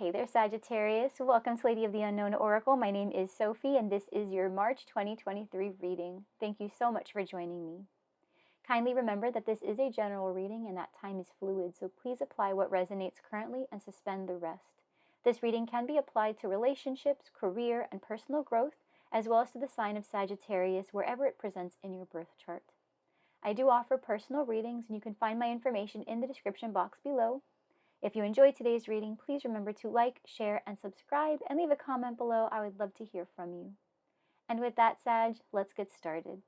Hey there, Sagittarius. Welcome to Lady of the Unknown Oracle. My name is Sophie, and this is your March 2023 reading. Thank you so much for joining me. Kindly remember that this is a general reading and that time is fluid, so please apply what resonates currently and suspend the rest. This reading can be applied to relationships, career, and personal growth, as well as to the sign of Sagittarius wherever it presents in your birth chart. I do offer personal readings, and you can find my information in the description box below. If you enjoyed today's reading, please remember to like, share, and subscribe, and leave a comment below. I would love to hear from you. And with that, Sag, let's get started.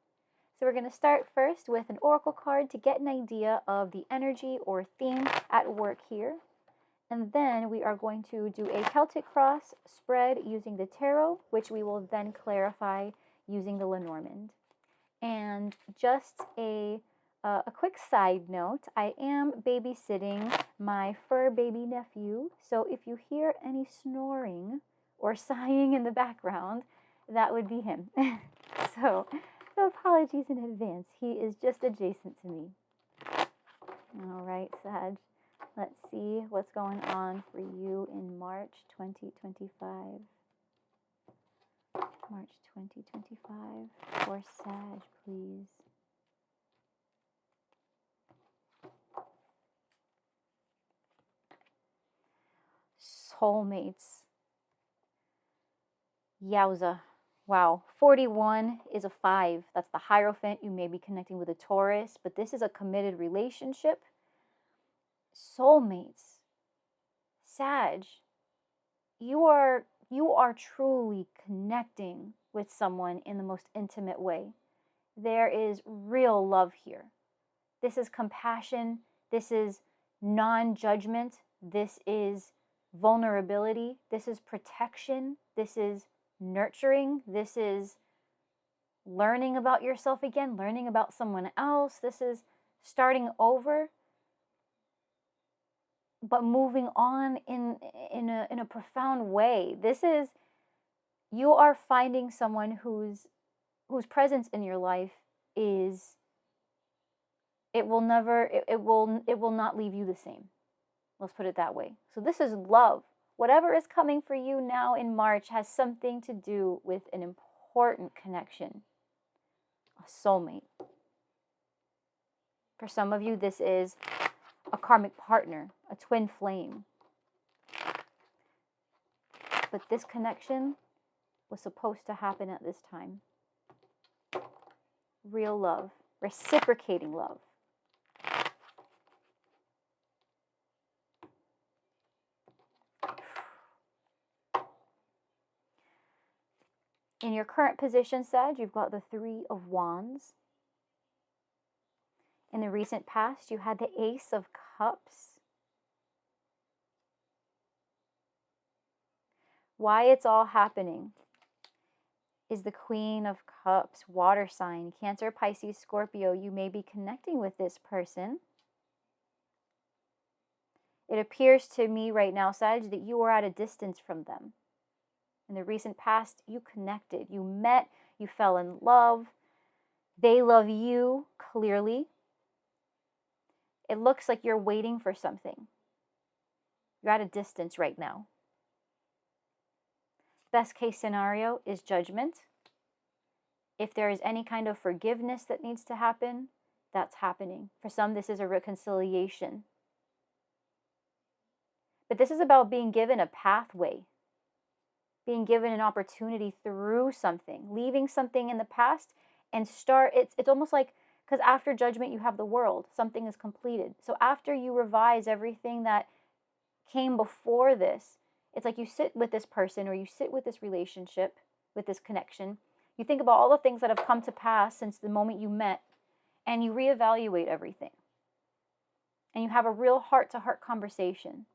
So we're going to start first with an oracle card to get an idea of the energy or theme at work here. And then we are going to do a Celtic Cross spread using the tarot, which we will then clarify using the Lenormand. And just a quick side note, I am babysitting my fur baby nephew, so if you hear any snoring or sighing in the background, that would be him. So apologies in advance. He is just adjacent to me. All right, Sag, let's see what's going on for you in March 2025. March 2025 for Sag, please. Soulmates. Yowza. Wow. 41 is a 5. That's the Hierophant. You may be connecting with a Taurus, but this is a committed relationship. Soulmates. Sag. You are truly connecting with someone in the most intimate way. There is real love here. This is compassion. This is non-judgment. This is vulnerability. This is protection. This is nurturing. This is learning about yourself again, learning about someone else. This is starting over, but moving on in a profound way. This is, you are finding someone whose presence in your life is, it will not leave you the same. Let's put it that way. So this is love. Whatever is coming for you now in March has something to do with an important connection, a soulmate. For some of you, this is a karmic partner, a twin flame. But this connection was supposed to happen at this time. Real love, reciprocating love. In your current position, Sag, you've got the 3 of Wands. In the recent past, you had the Ace of Cups. Why it's all happening is the Queen of Cups, water sign, Cancer, Pisces, Scorpio. You may be connecting with this person. It appears to me right now, Sag, that you are at a distance from them. In the recent past, you connected, you met, you fell in love. They love you, clearly. It looks like you're waiting for something. You're at a distance right now. Best case scenario is judgment. If there is any kind of forgiveness that needs to happen, that's happening. For some, this is a reconciliation. But this is about being given a pathway. Being given an opportunity through something, leaving something in the past and start, it's almost like, because after judgment you have the world, something is completed. So after you revise everything that came before this, it's like you sit with this person or you sit with this relationship, with this connection, you think about all the things that have come to pass since the moment you met, and you reevaluate everything. And you have a real heart-to-heart conversation.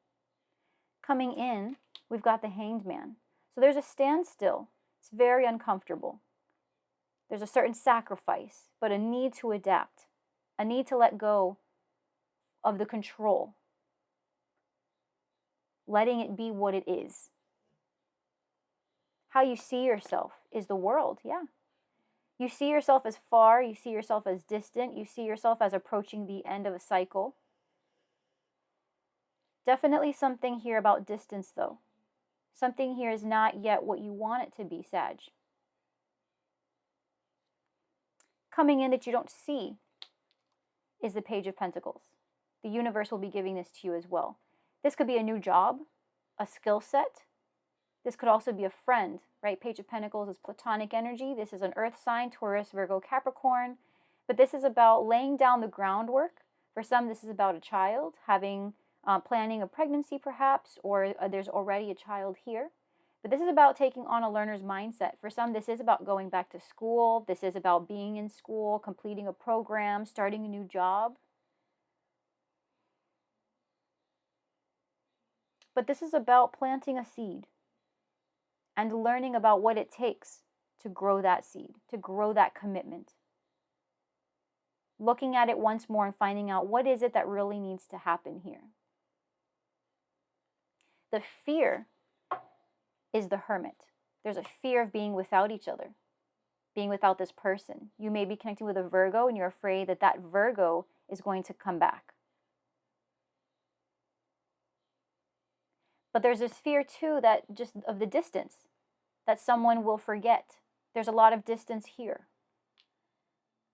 Coming in, we've got the Hanged Man. So there's a standstill. It's very uncomfortable. There's a certain sacrifice, but a need to adapt, a need to let go of the control, letting it be what it is. How you see yourself is the world, yeah. You see yourself as far, you see yourself as distant, you see yourself as approaching the end of a cycle. Definitely something here about distance, though. Something here is not yet what you want it to be, Sag. Coming in that you don't see is the Page of Pentacles. The universe will be giving this to you as well. This could be a new job, a skill set. This could also be a friend, right? Page of Pentacles is platonic energy. This is an earth sign, Taurus, Virgo, Capricorn. But this is about laying down the groundwork. For some, this is about a child, planning a pregnancy perhaps, or there's already a child here. But this is about taking on a learner's mindset. For some, this is about going back to school. This is about being in school, completing a program, starting a new job. But this is about planting a seed and learning about what it takes to grow that seed, to grow that commitment. Looking at it once more and finding out what is it that really needs to happen here. The fear is the Hermit. There's a fear of being without each other, being without this person. You may be connecting with a Virgo and you're afraid that that Virgo is going to come back. But there's this fear too that just of the distance, that someone will forget. There's a lot of distance here,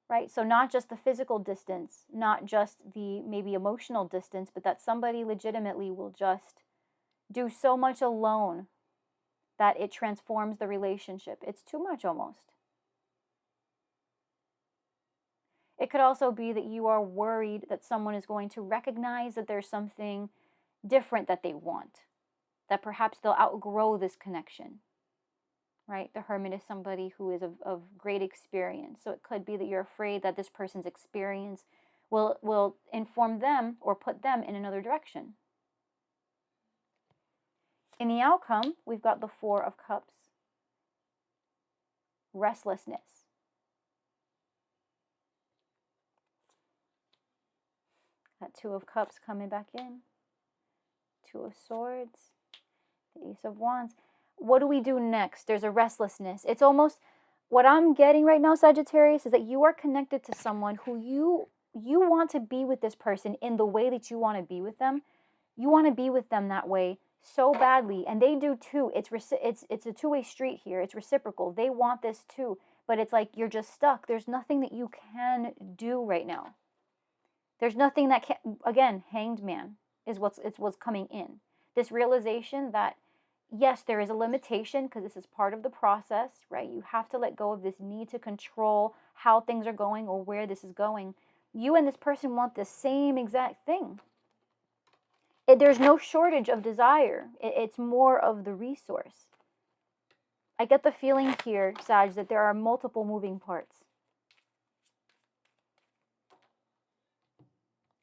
right? So not just the physical distance, not just the maybe emotional distance, but that somebody legitimately will just do so much alone that it transforms the relationship. It's too much almost. It could also be that you are worried that someone is going to recognize that there's something different that they want, that perhaps they'll outgrow this connection, right? The Hermit is somebody who is of great experience. So it could be that you're afraid that this person's experience will inform them or put them in another direction. In the outcome, we've got the Four of Cups. Restlessness. That Two of Cups coming back in. Two of Swords. The Ace of Wands. What do we do next? There's a restlessness. It's almost, what I'm getting right now, Sagittarius, is that you are connected to someone who you want to be with this person in the way that you want to be with them. You want to be with them that way so badly, and they do too. It's a two-way street here. It's reciprocal. They want this too, but it's like you're just stuck. There's nothing that you can do right now. There's nothing that can, again, Hanged Man is what's coming in. This realization that yes, there is a limitation because this is part of the process, right? You have to let go of this need to control how things are going or where this is going. You and this person want the same exact thing. There's no shortage of desire. It's more of the resource. I get the feeling here, Sag, that there are multiple moving parts.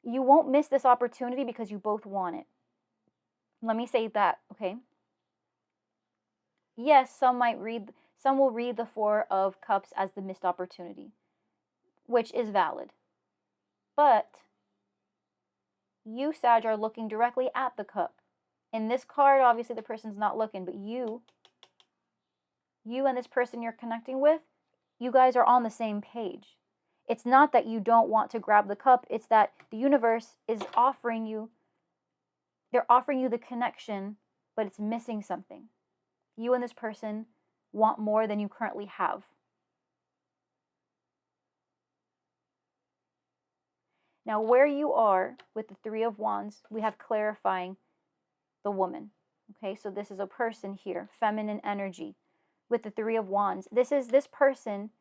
You won't miss this opportunity because you both want it. Let me say that, okay? Yes, some will read the Four of Cups as the missed opportunity, which is valid. But you, Sag, are looking directly at the cup. In this card, obviously the person's not looking, but you and this person you're connecting with, you guys are on the same page. It's not that you don't want to grab the cup, it's that the universe is offering you, they're offering you the connection, but it's missing something. You and this person want more than you currently have. Now, where you are with the Three of Wands, we have clarifying the woman. Okay, so this is a person here, feminine energy. With the Three of Wands, this person,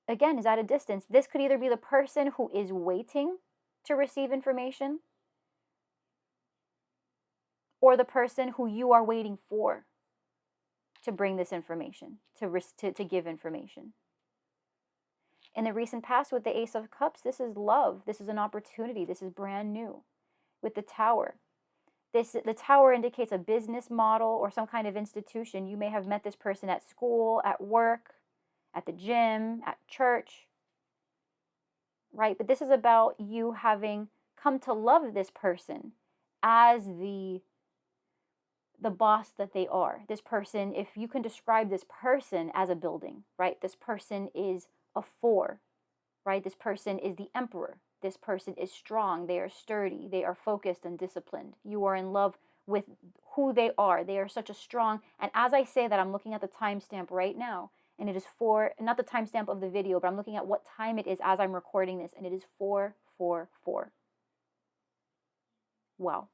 again, is at a distance. This could either be the person who is waiting to receive information, or the person who you are waiting for to bring this information, to give information. In the recent past with the Ace of Cups, this is love. This is an opportunity. This is brand new. With the Tower, the Tower indicates a business model or some kind of institution. You may have met this person at school, at work, at the gym, at church, right? But this is about you having come to love this person as the boss that they are. This person, if you can describe this person as a building, right? This person is a four, right? This person is the emperor. This person is strong. They are sturdy. They are focused and disciplined. You are in love with who they are. They are such a strong, and as I say that, I'm looking at the timestamp right now, and it is not the timestamp of the video, but I'm looking at what time it is as I'm recording this, and it is 4:44. Wow.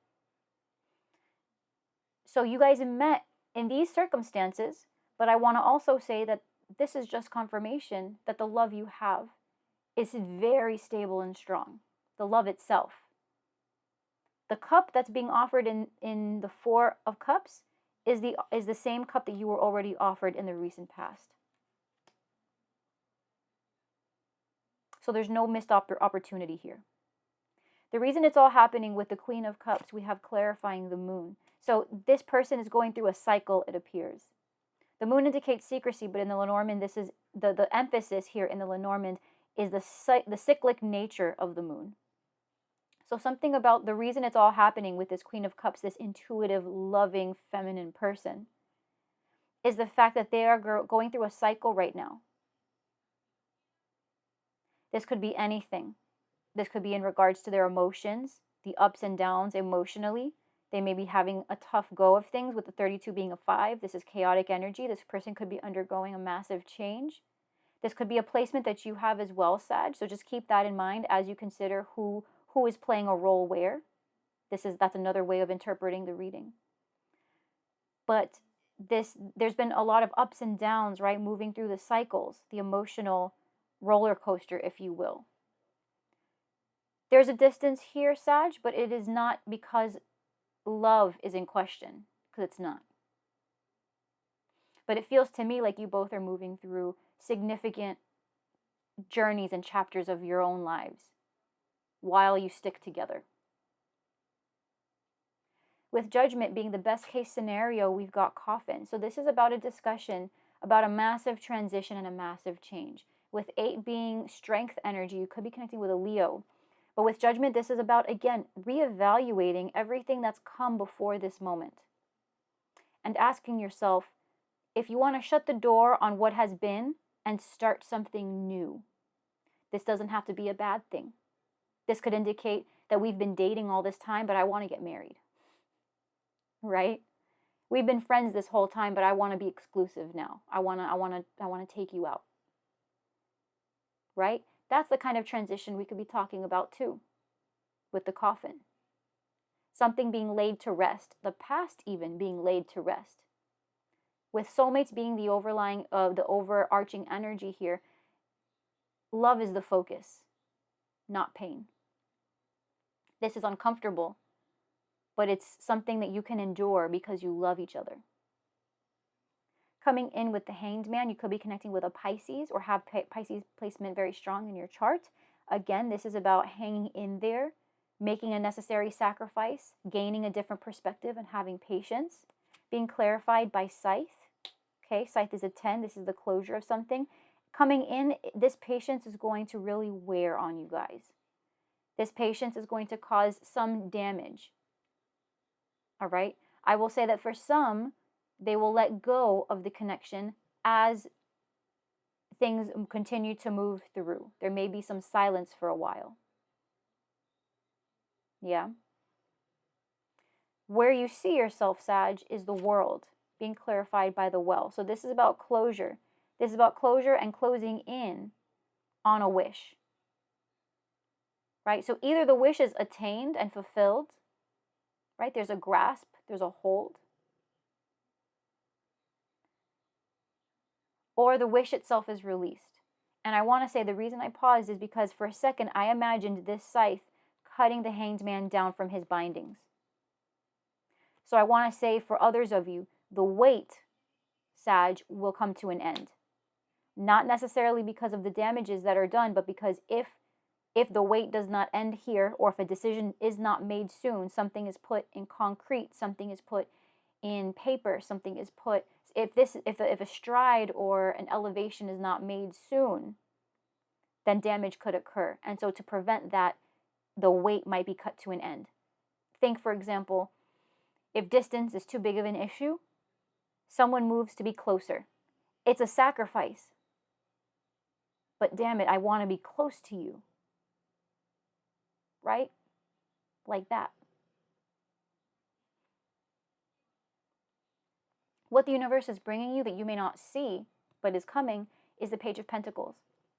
So you guys met in these circumstances, but I want to also say that this is just confirmation that the love you have is very stable and strong. The love itself. The cup that's being offered in the Four of Cups is the same cup that you were already offered in the recent past. So there's no missed opportunity here. The reason it's all happening with the Queen of Cups, we have clarifying the moon. So this person is going through a cycle, it appears. The moon indicates secrecy, but in the Lenormand, this is the emphasis here in the Lenormand is the cyclic nature of the moon. So something about the reason it's all happening with this Queen of Cups, this intuitive, loving, feminine person, is the fact that they are going through a cycle right now. This could be anything. This could be in regards to their emotions, the ups and downs emotionally. They may be having a tough go of things, with the 32 being a 5. This is chaotic energy. This person could be undergoing a massive change. This could be a placement that you have as well, Sag. So just keep that in mind as you consider who is playing a role where. That's another way of interpreting the reading. But there's been a lot of ups and downs, right? Moving through the cycles, the emotional roller coaster, if you will. There's a distance here, Sag, but it is not because love is in question, because it's not. But it feels to me like you both are moving through significant journeys and chapters of your own lives while you stick together. With Judgment being the best case scenario, we've got Coffin. So this is about a discussion about a massive transition and a massive change. With 8 being strength energy, you could be connecting with a Leo. But with Judgment, this is about, again, reevaluating everything that's come before this moment. And asking yourself if you want to shut the door on what has been and start something new. This doesn't have to be a bad thing. This could indicate that we've been dating all this time, but I want to get married. Right? We've been friends this whole time, but I want to be exclusive now. I want to take you out. Right? That's the kind of transition we could be talking about too, with the Coffin. Something being laid to rest, the past even being laid to rest. With soulmates being the overarching energy here, love is the focus, not pain. This is uncomfortable, but it's something that you can endure because you love each other. Coming in with the Hanged Man, you could be connecting with a Pisces or have Pisces placement very strong in your chart. Again, this is about hanging in there, making a necessary sacrifice, gaining a different perspective, and having patience. Being clarified by Scythe. Okay, Scythe is a 10. This is the closure of something. Coming in, this patience is going to really wear on you guys. This patience is going to cause some damage. All right? I will say that for some, they will let go of the connection as things continue to move through. There may be some silence for a while. Yeah? Where you see yourself, Sag, is the world, being clarified by the well. So this is about closure. This is about closure and closing in on a wish. Right? So either the wish is attained and fulfilled, right? There's a grasp, there's a hold. Or the wish itself is released. And I want to say the reason I paused is because for a second I imagined this scythe cutting the Hanged Man down from his bindings. So I want to say for others of you, the weight, Sag, will come to an end. Not necessarily because of the damages that are done, but because if the weight does not end here, or if a decision is not made soon, something is put in concrete, something is put in paper, something is put, if a stride or an elevation is not made soon, then damage could occur. And so to prevent that, the weight might be cut to an end. Think, for example, if distance is too big of an issue, someone moves to be closer. It's a sacrifice. But damn it, I want to be close to you. Right? Like that. What the universe is bringing you that you may not see, but is coming, is the Page of Pentacles.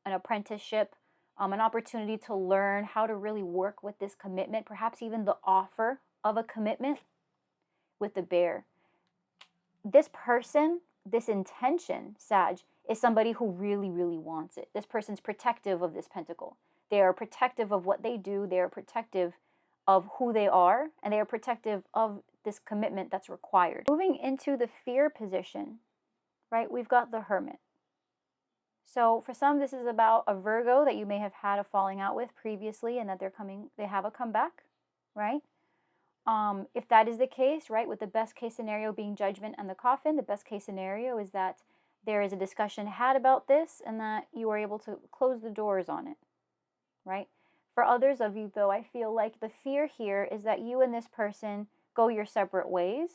An apprenticeship, an opportunity to learn how to really work with this commitment, perhaps even the offer of a commitment with the Bear. This person, this intention, Sag, is somebody who really, really wants it. This person's protective of this pentacle. They are protective of what they do. They are protective of who they are, and they are protective of this commitment that's required. Moving into the fear position, right, we've got the Hermit. So for some, this is about a Virgo that you may have had a falling out with previously, and that they have a comeback, right? If that is the case, right, with the best case scenario being Judgment and the Coffin, the best case scenario is that there is a discussion had about this and that you are able to close the doors on it, right? For others of you, though, I feel like the fear here is that you and this person go your separate ways.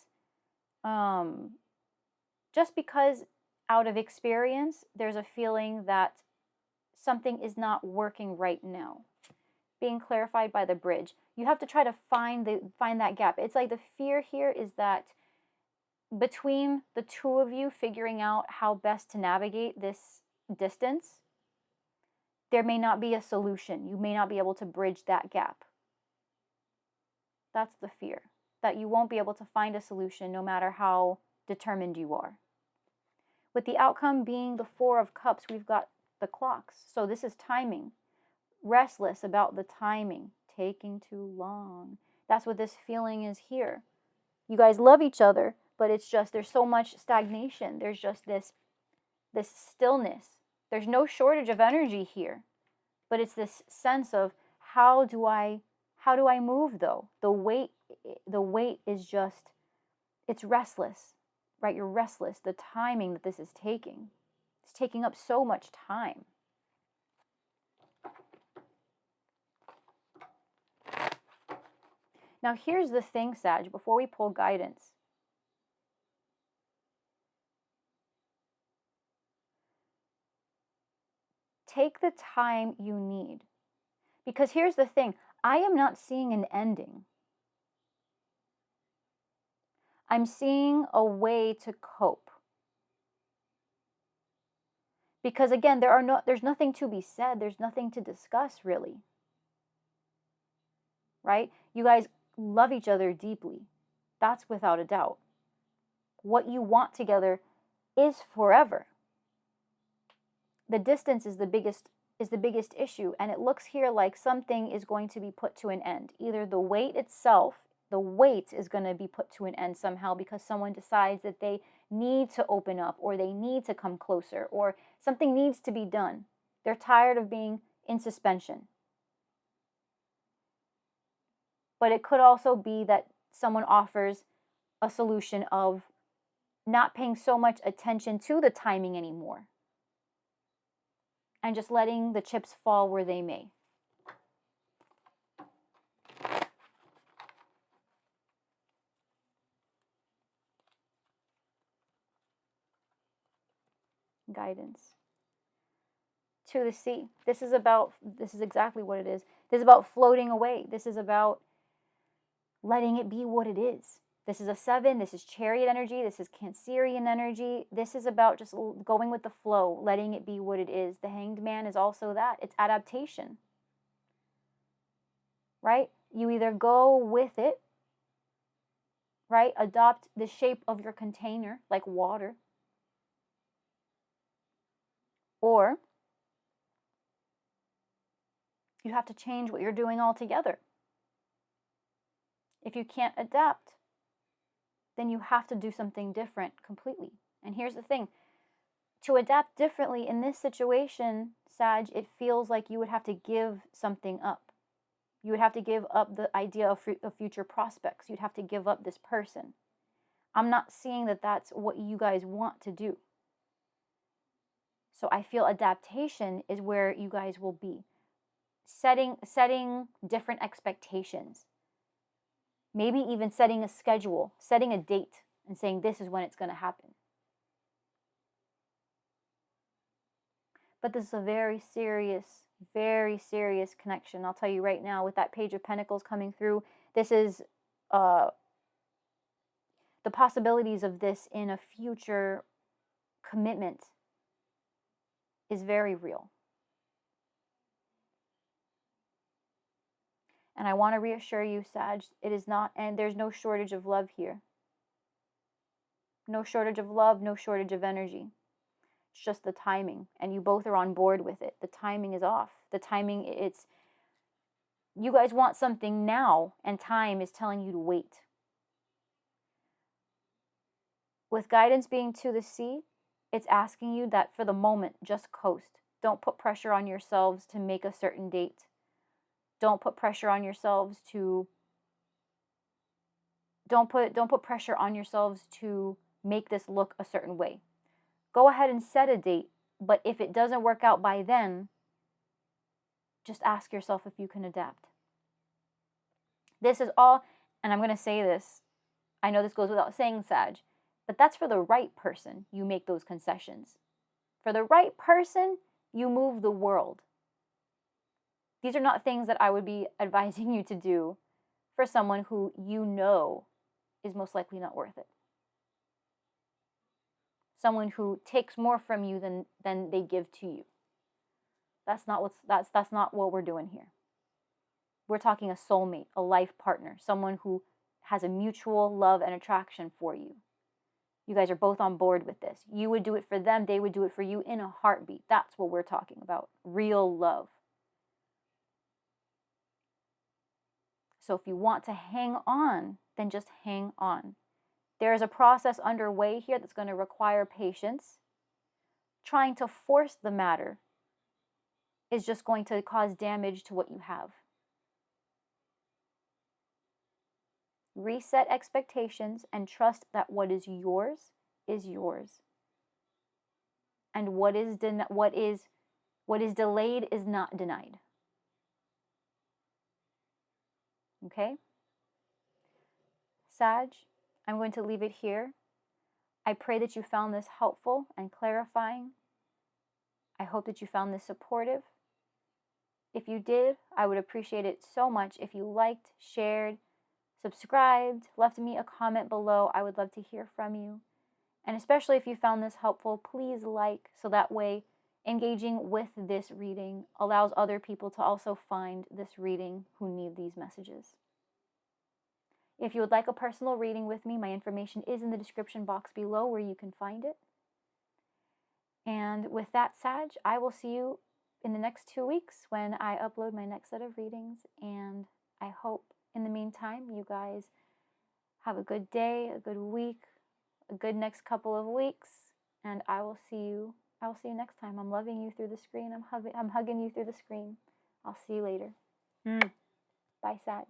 Just because out of experience, there's a feeling that something is not working right now. Being clarified by the bridge. You have to try to find that gap. It's like the fear here is that between the two of you figuring out how best to navigate this distance, there may not be a solution. You may not be able to bridge that gap. That's the fear, that you won't be able to find a solution no matter how determined you are. With the outcome being the Four of Cups, we've got the clocks. So this is timing. Restless about the timing, taking too long. That's what this feeling is here. You guys love each other, but it's just there's so much stagnation. There's just this stillness. There's no shortage of energy here, but it's this sense of how do I move though? The weight is just, it's restless, right? You're restless. The timing that this is taking, it's taking up so much time. Now here's the thing, Sag, before we pull guidance. Take the time you need. Because here's the thing, I am not seeing an ending. I'm seeing a way to cope. Because again, there's nothing to be said. There's nothing to discuss, really. Right? You guys love each other deeply. That's without a doubt. What you want together is forever. The distance is the biggest issue, and it looks here like something is going to be put to an end. Either the weight itself, the weight is going to be put to an end somehow because someone decides that they need to open up, or they need to come closer, or something needs to be done. They're tired of being in suspension. But it could also be that someone offers a solution of not paying so much attention to the timing anymore and just letting the chips fall where they may. Guidance. To the sea. This is exactly what it is. This is about floating away. This is about letting it be what it is. This is a 7. This is Chariot energy. This is Cancerian energy. This is about just going with the flow, letting it be what it is. The Hanged Man is also that. It's adaptation. Right? You either go with it, right? Adopt the shape of your container, like water. Or you have to change what you're doing altogether. If you can't adapt, then you have to do something different completely. And here's the thing. To adapt differently in this situation, Sag, it feels like you would have to give something up. You would have to give up the idea of future prospects. You'd have to give up this person. I'm not seeing that that's what you guys want to do. So I feel adaptation is where you guys will be. Setting different expectations. Maybe even setting a schedule, setting a date, and saying this is when it's going to happen. But this is a very serious connection. I'll tell you right now, with that Page of Pentacles coming through, this is the the possibilities of this in a future commitment is very real. And I want to reassure you, Sag, it is not, and there's no shortage of love here. No shortage of love, no shortage of energy. It's just the timing, and you both are on board with it. The timing is off. The timing, you guys want something now, and time is telling you to wait. With guidance being to the sea, it's asking you that for the moment, just coast. Don't put pressure on yourselves to make a certain date. Don't put pressure on yourselves to don't put pressure on yourselves to make this look a certain way. Go ahead and set a date, but if it doesn't work out by then, just ask yourself if you can adapt. This is all, and I'm going to say this, I know this goes without saying, Sag, but that's for the right person. You make those concessions. For the right person, you move the world. These are not things that I would be advising you to do for someone who you know is most likely not worth it. Someone who takes more from you than they give to you. That's not what we're doing here. We're talking a soulmate, a life partner, someone who has a mutual love and attraction for you. You guys are both on board with this. You would do it for them, they would do it for you in a heartbeat. That's what we're talking about. Real love. So if you want to hang on, then just hang on. There is a process underway here that's going to require patience. Trying to force the matter is just going to cause damage to what you have. Reset expectations and trust that what is yours. And what is delayed is not denied. Okay? Sag, I'm going to leave it here. I pray that you found this helpful and clarifying. I hope that you found this supportive. If you did, I would appreciate it so much if you liked, shared, subscribed, left me a comment below. I would love to hear from you. And especially if you found this helpful, please like, so that way engaging with this reading allows other people to also find this reading who need these messages. If you would like a personal reading with me, my information is in the description box below where you can find it. And with that, Sag, I will see you in the next 2 weeks when I upload my next set of readings. And I hope in the meantime, you guys have a good day, a good week, a good next couple of weeks. And I will see you next time. I'm loving you through the screen. I'm hugging you through the screen. I'll see you later. Bye, Sag.